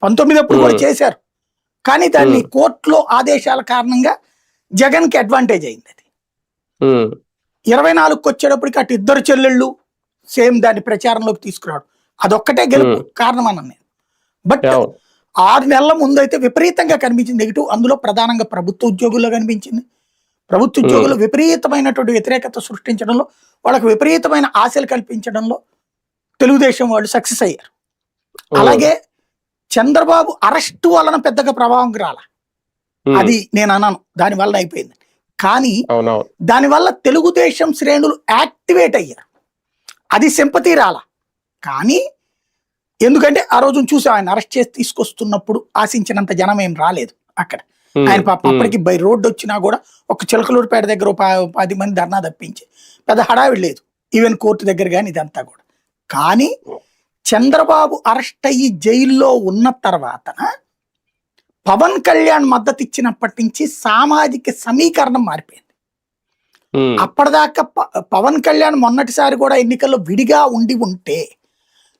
19 అప్పుడు కూడా చేశారు. కానీ దాన్ని కోర్టులో ఆదేశాల కారణంగా జగన్కి అడ్వాంటేజ్ అయింది. అది 24కి వచ్చేటప్పటికి అటు ఇద్దరు చెల్లెళ్ళు సేమ్ దాన్ని ప్రచారంలోకి తీసుకురావడం అదొక్కటే గెలుపు కారణం అన్నాను నేను. బట్ 6 నెలల ముందు అయితే విపరీతంగా కనిపించింది నెగిటివ్. అందులో ప్రధానంగా ప్రభుత్వ ఉద్యోగుల్లో కనిపించింది. ప్రభుత్వ ఉద్యోగులు విపరీతమైనటువంటి వ్యతిరేకత సృష్టించడంలో, వాళ్ళకు విపరీతమైన ఆశలు కల్పించడంలో తెలుగుదేశం వాళ్ళు సక్సెస్ అయ్యారు. అలాగే చంద్రబాబు అరెస్టు వలన పెద్దగా ప్రభావం రాల, అది నేను అన్నాను, దానివల్ల అయిపోయింది. కానీ దానివల్ల తెలుగుదేశం శ్రేణులు యాక్టివేట్ అయ్యారు, అది సింపతి రాల. కానీ ఎందుకంటే ఆ రోజు చూసాం, ఆయన అరెస్ట్ చేసి తీసుకొస్తున్నప్పుడు ఆశించినంత జనం ఏం రాలేదు అక్కడ. ఆయన పాప అప్పటికి బై రోడ్డు వచ్చినా కూడా ఒక చిలకలూరుపేట దగ్గర 10 మంది ధర్నా తప్పించి పెద్ద హడావిడి లేదు, ఈవెన్ కోర్టు దగ్గర కానీ ఇదంతా కూడా. కానీ చంద్రబాబు అరెస్ట్ అయ్యి జైల్లో ఉన్న తర్వాత పవన్ కళ్యాణ్ మద్దతు ఇచ్చినప్పటి నుంచి సామాజిక సమీకరణం మారిపోయింది. అప్పటిదాకా పవన్ కళ్యాణ్ మొన్నటిసారి కూడా ఎన్నికల్లో విడిగా ఉండి ఉంటే,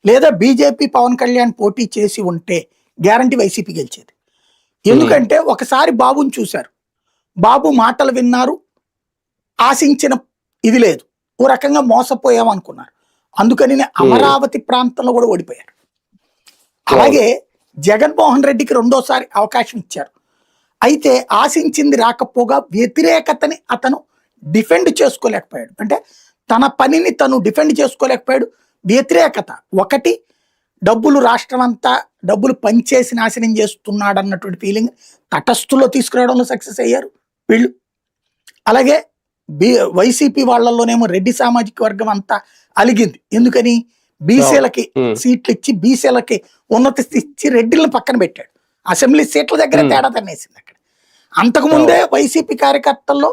లేదా బీజేపీ పవన్ కళ్యాణ్ పోటీ చేసి ఉంటే గ్యారంటీ వైసీపీ గెలిచేది. ఎందుకంటే ఒకసారి బాబుని చూశారు, బాబు మాటలు విన్నారు, ఆశించిన ఇది లేదు, ఓ రకంగా మోసపోయామనుకున్నారు. అందుకని అమరావతి ప్రాంతంలో కూడా ఓడిపోయారు. అలాగే జగన్మోహన్ రెడ్డికి రెండోసారి అవకాశం ఇచ్చారు. అయితే ఆశించింది రాకపోగా వ్యతిరేకతని అతను డిఫెండ్ చేసుకోలేకపోయాడు. అంటే తన పనిని తను డిఫెండ్ చేసుకోలేకపోయాడు. వ్యతిరేకత ఒకటి, డబ్బులు రాష్ట్రం అంతా డబ్బులు పంచేసి నాశనం చేస్తున్నాడు అన్నటువంటి ఫీలింగ్ తటస్థులో తీసుకురావడంలో సక్సెస్ అయ్యారు వీళ్ళు. అలాగే వైసీపీ వాళ్ళలోనేమో రెడ్డి సామాజిక వర్గం అంతా అలిగింది. ఎందుకని? బీసీలకి సీట్లు ఇచ్చి బీసీలకి ఉన్నత ఇచ్చి రెడ్డిలను పక్కన పెట్టాడు. అసెంబ్లీ సీట్ల దగ్గర తేడా తన్నేసింది అక్కడ. అంతకుముందే వైసీపీ కార్యకర్తల్లో